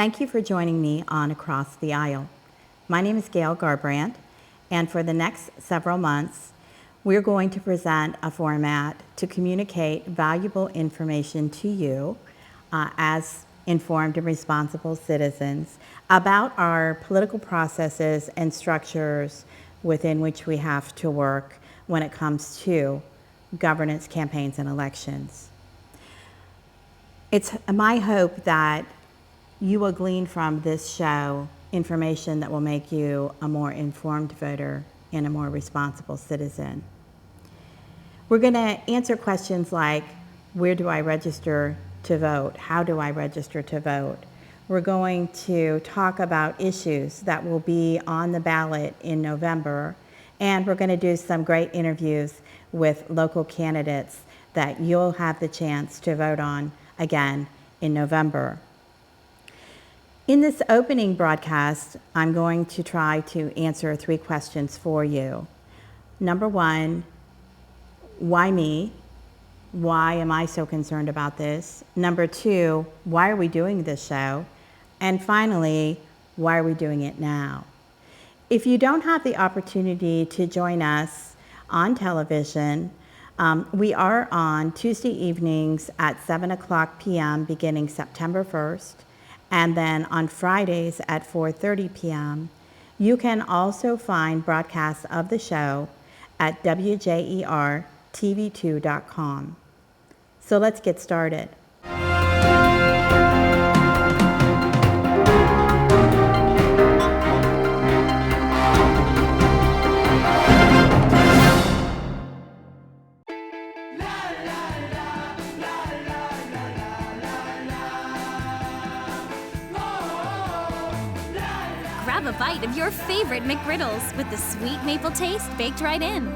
Thank you for joining me on Across the Aisle. My name is Gail Garbrandt, and for the next several months, we're going to present a format to communicate valuable information to you as informed and responsible citizens about our political processes and structures within which we have to work when it comes to governance, campaigns, and elections. It's my hope that you will glean from this show information that will make you a more informed voter and a more responsible citizen. We're going to answer questions like, where do I register to vote? How do I register to vote? We're going to talk about issues that will be on the ballot in November, and we're going to do some great interviews with local candidates that you'll have the chance to vote on again in November. In this opening broadcast, I'm going to try to answer 3 questions for you. Number 1, why me? Why am I so concerned about this? Number 2, why are we doing this show? And finally, why are we doing it now? If you don't have the opportunity to join us on television, we are on Tuesday evenings at 7:00 p.m. beginning September 1st, and then on Fridays at 4:30 p.m. You can also find broadcasts of the show at WJERTV2.com. So let's get started. Grab a bite of your favorite McGriddles with the sweet maple taste baked right in.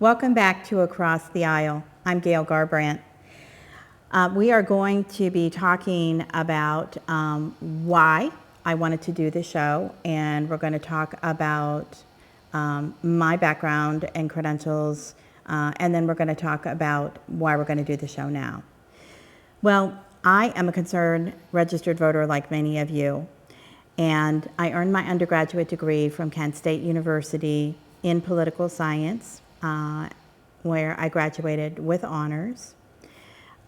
Welcome back to Across the Aisle. I'm Gail Garbrandt. We are going to be talking about why I wanted to do the show, and we're going to talk about my background and credentials, and then we're going to talk about why we're going to do the show now. Well, I am a concerned registered voter like many of you, and I earned my undergraduate degree from Kent State University in political science, where I graduated with honors.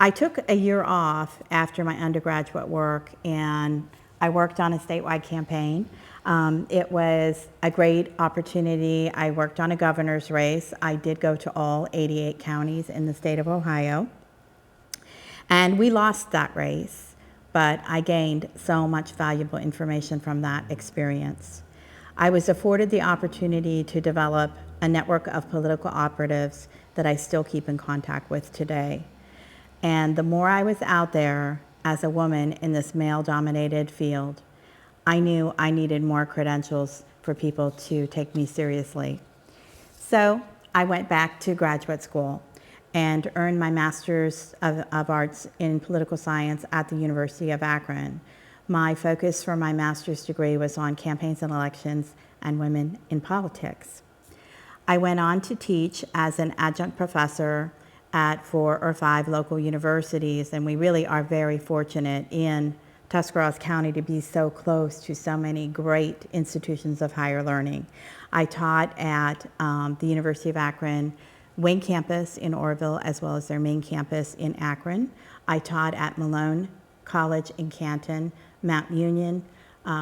I took a year off after my undergraduate work, and I worked on a statewide campaign. It was a great opportunity. I worked on a governor's race. I did go to all 88 counties in the state of Ohio. And we lost that race, but I gained so much valuable information from that experience. I was afforded the opportunity to develop a network of political operatives that I still keep in contact with today. And the more I was out there as a woman in this male-dominated field, I knew I needed more credentials for people to take me seriously. So I went back to graduate school and earned my Master's of Arts in Political Science at the University of Akron. My focus for my master's degree was on campaigns and elections and women in politics. I went on to teach as an adjunct professor at 4 or 5 local universities, and we really are very fortunate in Tuscarawas County to be so close to so many great institutions of higher learning. I taught at the University of Akron Wayne campus in Orrville, as well as their main campus in Akron. I taught at Malone College in Canton, Mount Union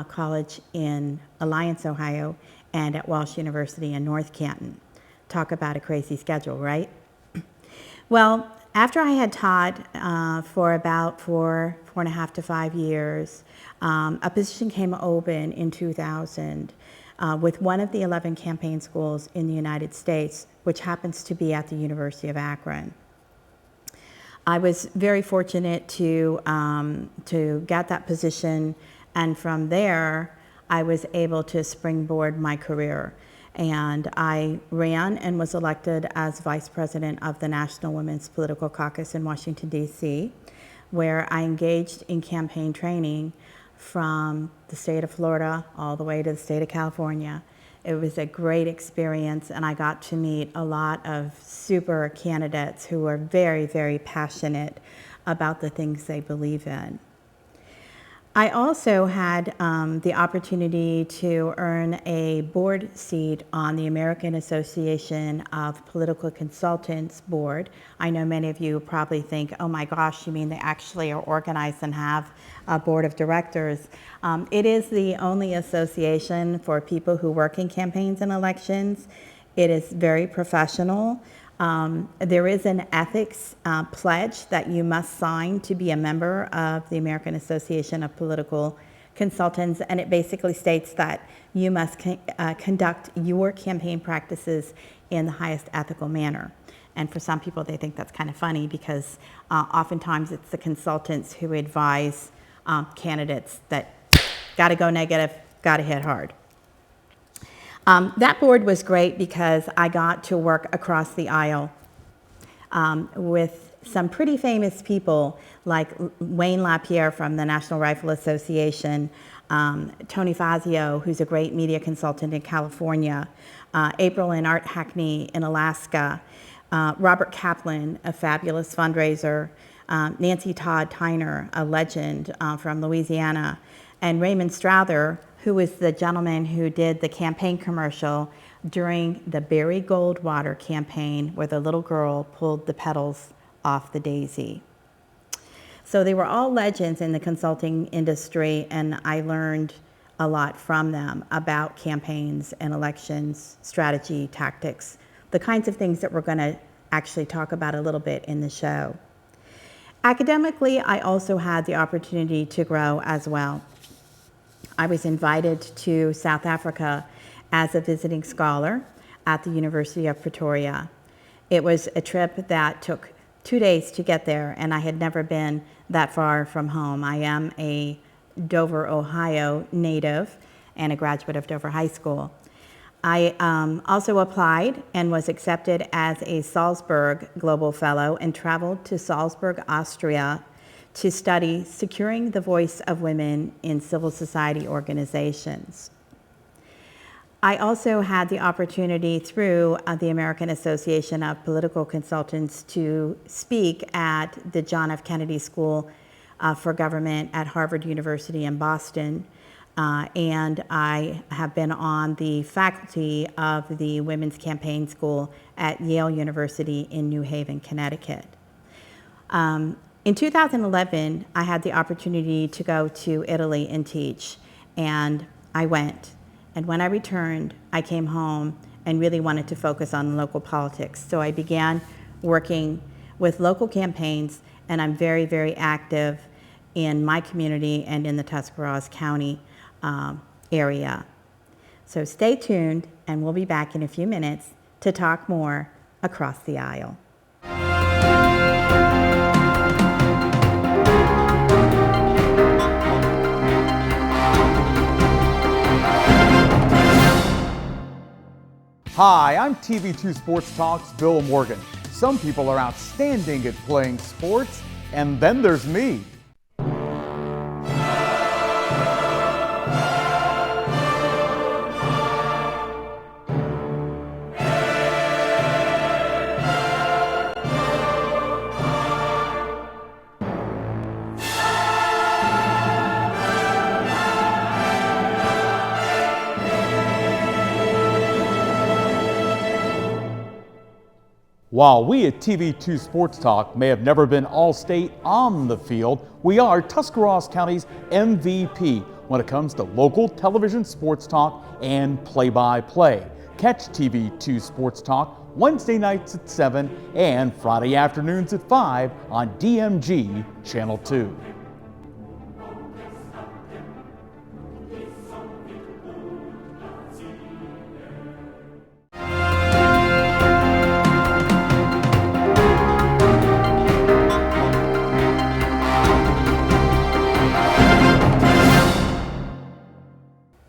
College in Alliance, Ohio, and at Walsh University in North Canton. Talk about a crazy schedule, right? Well, after I had taught for about 4.5 to 5 years, a position came open in 2000 with one of the 11 campaign schools in the United States, which happens to be at the University of Akron. I was very fortunate to get that position, and from there, I was able to springboard my career. And I ran and was elected as vice president of the National Women's Political Caucus in Washington, D.C., where I engaged in campaign training from the state of Florida all the way to the state of California. It was a great experience, and I got to meet a lot of super candidates who are very, very passionate about the things they believe in. I also had the opportunity to earn a board seat on the American Association of Political Consultants board. I know many of you probably think, oh my gosh, you mean they actually are organized and have a board of directors. It is the only association for people who work in campaigns and elections. It is very professional. There is an ethics pledge that you must sign to be a member of the American Association of Political Consultants, and it basically states that you must conduct your campaign practices in the highest ethical manner. And for some people, they think that's kind of funny because oftentimes it's the consultants who advise candidates that got to go negative, got to hit hard. That board was great because I got to work across the aisle with some pretty famous people like Wayne LaPierre from the National Rifle Association, Tony Fazio, who's a great media consultant in California, April and Art Hackney in Alaska, Robert Kaplan, a fabulous fundraiser, Nancy Todd Tyner, a legend from Louisiana, and Raymond Strather, who was the gentleman who did the campaign commercial during the Barry Goldwater campaign where the little girl pulled the petals off the daisy. So they were all legends in the consulting industry, and I learned a lot from them about campaigns and elections, strategy, tactics, the kinds of things that we're going to actually talk about a little bit in the show. Academically, I also had the opportunity to grow as well. I was invited to South Africa as a visiting scholar at the University of Pretoria. It was a trip that took 2 days to get there, and I had never been that far from home. I am a Dover, Ohio native and a graduate of Dover High School. I also applied and was accepted as a Salzburg Global Fellow and traveled to Salzburg, Austria, to study securing the voice of women in civil society organizations. I also had the opportunity through the American Association of Political Consultants to speak at the John F. Kennedy School for Government at Harvard University in Boston, and I have been on the faculty of the Women's Campaign School at Yale University in New Haven, Connecticut. In 2011, I had the opportunity to go to Italy and teach, and I went. And when I returned, I came home and really wanted to focus on local politics. So I began working with local campaigns, and I'm very, very active in my community and in the Tuscarawas County area. So stay tuned, and we'll be back in a few minutes to talk more across the aisle. Hi, I'm TV2 Sports Talk's Bill Morgan. Some people are outstanding at playing sports, and then there's me. While we at TV2 Sports Talk may have never been All-State on the field, we are Tuscarawas County's MVP when it comes to local television sports talk and play-by-play. Catch TV2 Sports Talk Wednesday nights at 7 and Friday afternoons at 5 on DMG Channel 2.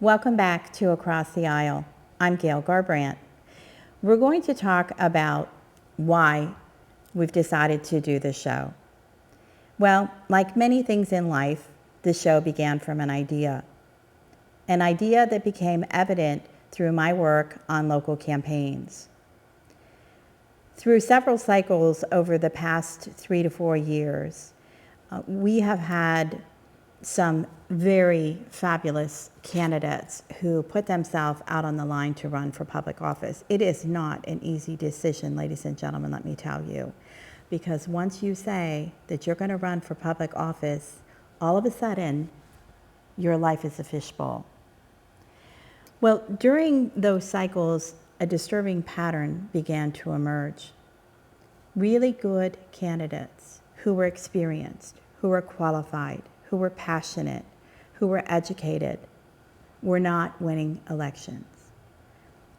Welcome back to Across the Aisle. I'm Gail Garbrandt. We're going to talk about why we've decided to do this show. Well, like many things in life, the show began from an idea that became evident through my work on local campaigns. Through several cycles over the past 3 to 4 years, we have had some very fabulous candidates who put themselves out on the line to run for public office. It is not an easy decision, ladies and gentlemen, let me tell you, because once you say that you're going to run for public office, all of a sudden, your life is a fishbowl. Well, during those cycles, a disturbing pattern began to emerge. Really good candidates who were experienced, who were qualified, who were passionate, who were educated, were not winning elections.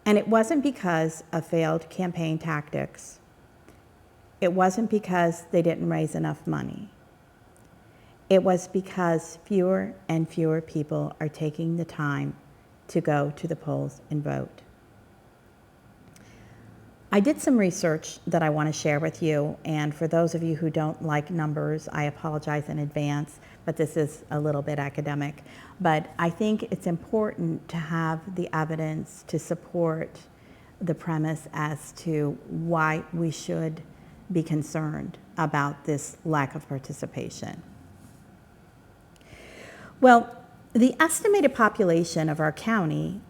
And it wasn't because of failed campaign tactics. It wasn't because they didn't raise enough money. It was because fewer and fewer people are taking the time to go to the polls and vote. I did some research that I want to share with you, and for those of you who don't like numbers, I apologize in advance, but this is a little bit academic. But I think it's important to have the evidence to support the premise as to why we should be concerned about this lack of participation. Well, the estimated population of our county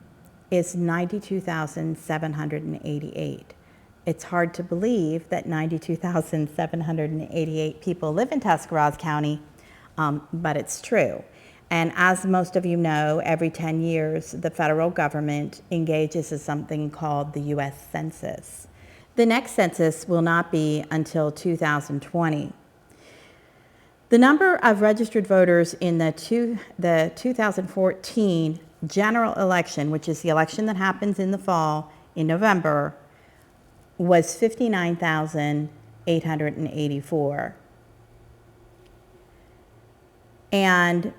is 92,788. It's hard to believe that 92,788 people live in Tuscarawas County, but it's true. And as most of you know, every 10 years, the federal government engages in something called the U.S. Census. The next census will not be until 2020. The number of registered voters in the 2014 general election, which is the election that happens in the fall in November, was 59,884. And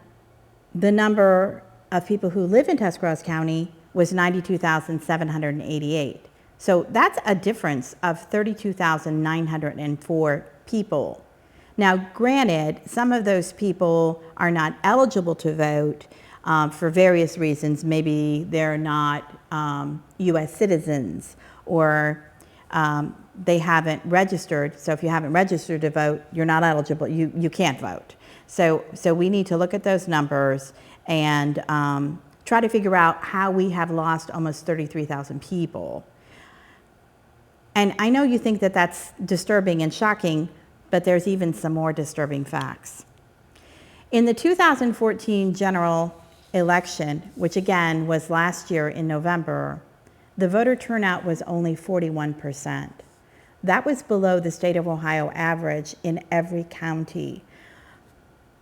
the number of people who live in Tuscarawas County was 92,788. So that's a difference of 32,904 people. Now, granted, some of those people are not eligible to vote for various reasons. Maybe they're not U.S. citizens, or they haven't registered. So if you haven't registered to vote, you're not eligible. You can't vote. So we need to look at those numbers and try to figure out how we have lost almost 33,000 people. And I know you think that that's disturbing and shocking, but there's even some more disturbing facts. In the 2014 general election, which again was last year in November, the voter turnout was only 41%. That was below the state of Ohio average in every county.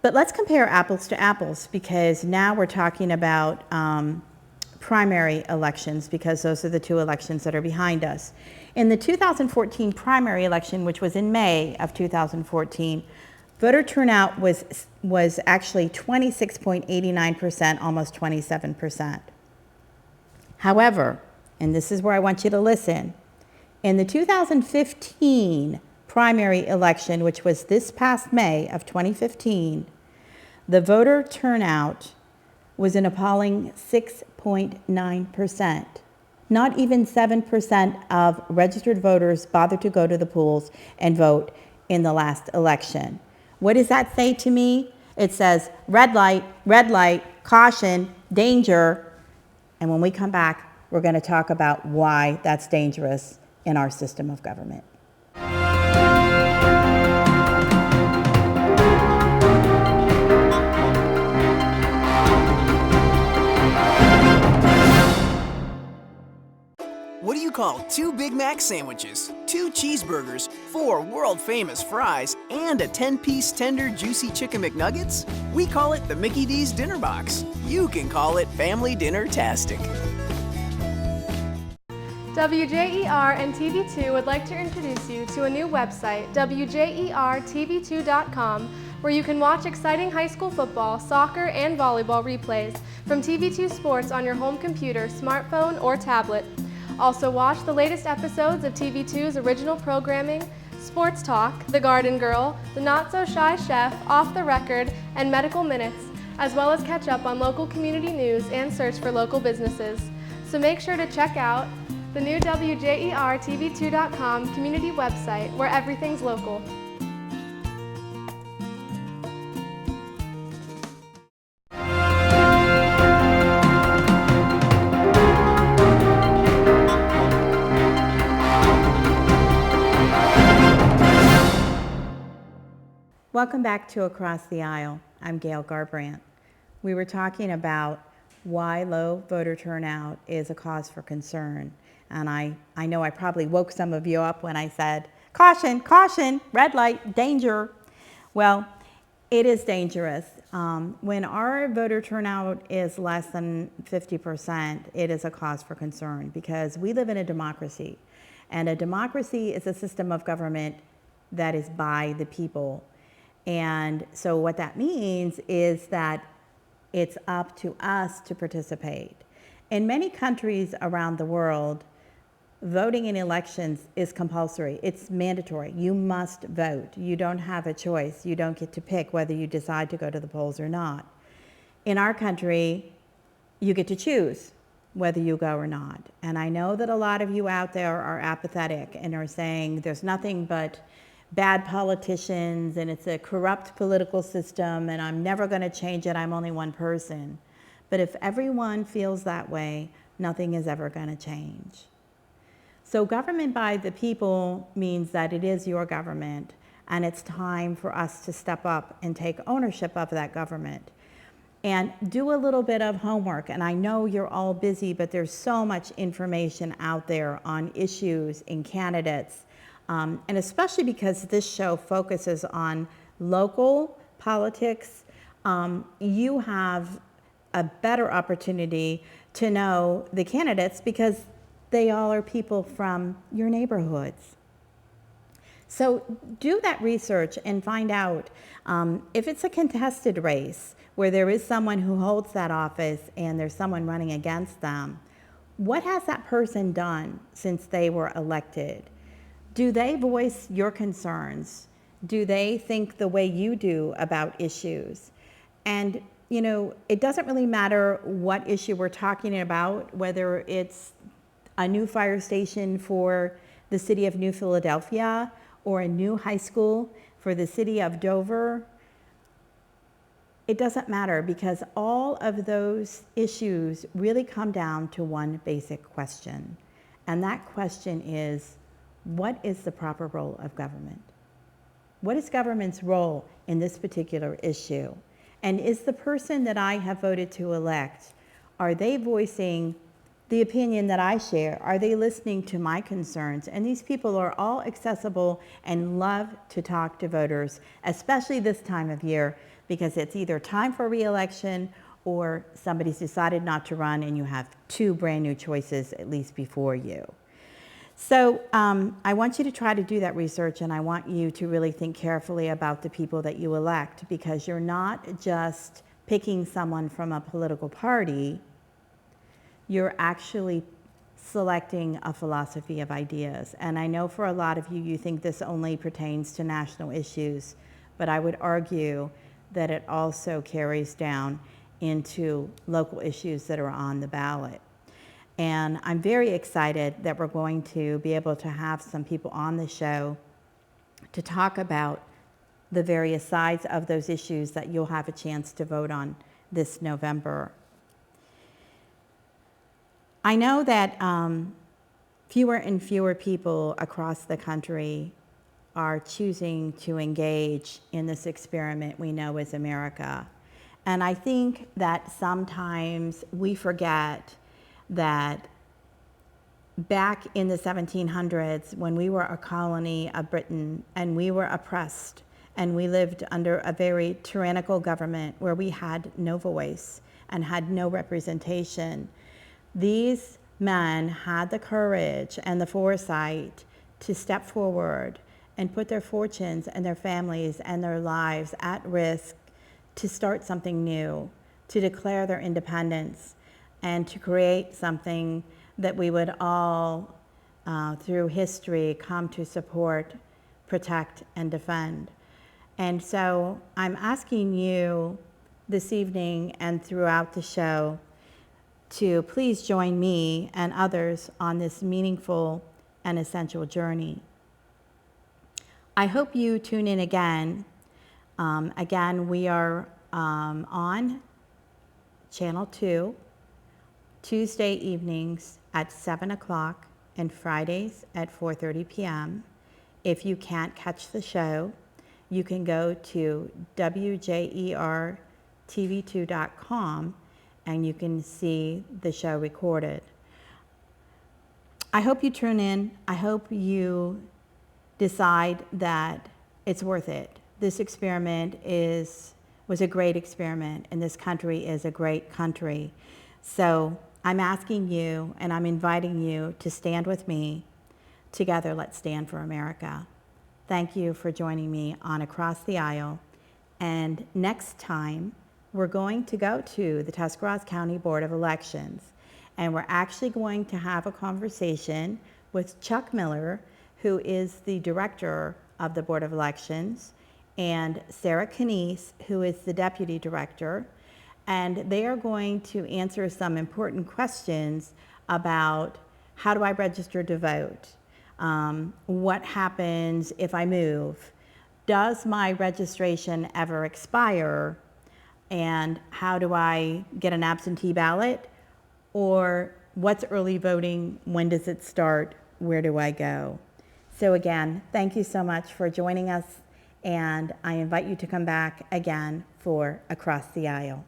But let's compare apples to apples, because now we're talking about primary elections, because those are the two elections that are behind us. In the 2014 primary election, which was in May of 2014, voter turnout was actually 26.89%, almost 27%. However, and this is where I want you to listen, in the 2015 primary election, which was this past May of 2015, the voter turnout was an appalling 6.9%. Not even 7% of registered voters bothered to go to the polls and vote in the last election. What does that say to me? It says red light, caution, danger. And when we come back, we're going to talk about why that's dangerous in our system of government. What do you call 2 Big Mac sandwiches, 2 cheeseburgers, 4 world-famous fries, and a 10-piece tender, juicy Chicken McNuggets? We call it the Mickey D's Dinner Box. You can call it Family Dinner-tastic. WJER and TV2 would like to introduce you to a new website, WJERTV2.com, where you can watch exciting high school football, soccer, and volleyball replays from TV2 Sports on your home computer, smartphone, or tablet. Also watch the latest episodes of TV2's original programming, Sports Talk, The Garden Girl, The Not So Shy Chef, Off the Record, and Medical Minutes, as well as catch up on local community news and search for local businesses. So make sure to check out the new WJERTV2.com community website where everything's local. Welcome back to Across the Aisle. I'm Gail Garbrandt. We were talking about why low voter turnout is a cause for concern. And I know I probably woke some of you up when I said, caution, caution, red light, danger. Well, it is dangerous. When our voter turnout is less than 50%, it is a cause for concern because we live in a democracy. And a democracy is a system of government that is by the people. And so what that means is that it's up to us to participate. In many countries around the world, voting in elections is compulsory. It's mandatory. You must vote. You don't have a choice. You don't get to pick whether you decide to go to the polls or not. In our country, you get to choose whether you go or not. And I know that a lot of you out there are apathetic and are saying there's nothing but bad politicians and it's a corrupt political system and I'm never going to change it. I'm only one person. But if everyone feels that way, nothing is ever going to change. So government by the people means that it is your government and it's time for us to step up and take ownership of that government and do a little bit of homework. And I know you're all busy, but there's so much information out there on issues and candidates. And especially because this show focuses on local politics, you have a better opportunity to know the candidates because they all are people from your neighborhoods. So do that research and find out if it's a contested race where there is someone who holds that office and there's someone running against them, what has that person done since they were elected? Do they voice your concerns? Do they think the way you do about issues? And, you know, it doesn't really matter what issue we're talking about, whether it's a new fire station for the city of New Philadelphia or a new high school for the city of Dover. It doesn't matter because all of those issues really come down to one basic question. And that question is, what is the proper role of government? What is government's role in this particular issue? And is the person that I have voted to elect, are they voicing the opinion that I share? Are they listening to my concerns? And these people are all accessible and love to talk to voters, especially this time of year, because it's either time for re-election or somebody's decided not to run and you have two brand new choices at least before you. So I want you to try to do that research, and I want you to really think carefully about the people that you elect, because you're not just picking someone from a political party, you're actually selecting a philosophy of ideas. And I know for a lot of you, you think this only pertains to national issues, but I would argue that it also carries down into local issues that are on the ballot. And I'm very excited that we're going to be able to have some people on the show to talk about the various sides of those issues that you'll have a chance to vote on this November. I know that fewer and fewer people across the country are choosing to engage in this experiment we know as America. And I think that sometimes we forget that back in the 1700s, when we were a colony of Britain and we were oppressed and we lived under a very tyrannical government where we had no voice and had no representation, these men had the courage and the foresight to step forward and put their fortunes and their families and their lives at risk to start something new, to declare their independence, and to create something that we would all, through history, come to support, protect, and defend. And so I'm asking you this evening and throughout the show to please join me and others on this meaningful and essential journey. I hope you tune in again. Again, we are on Channel 2, Tuesday evenings at 7 o'clock and Fridays at 4:30 p.m. If you can't catch the show, you can go to WJERTV2.com and you can see the show recorded. I hope you tune in. I hope you decide that it's worth it. This experiment was a great experiment, and this country is a great country. So I'm asking you and I'm inviting you to stand with me. Together, let's stand for America. Thank you for joining me on Across the Aisle. And next time, we're going to go to the Tuscarawas County Board of Elections. And we're actually going to have a conversation with Chuck Miller, who is the director of the Board of Elections, and Sarah Canese, who is the deputy director. And they are going to answer some important questions about how do I register to vote? What happens if I move? Does my registration ever expire? And how do I get an absentee ballot? Or what's early voting? When does it start? Where do I go? So again, thank you so much for joining us, and I invite you to come back again for Across the Aisle.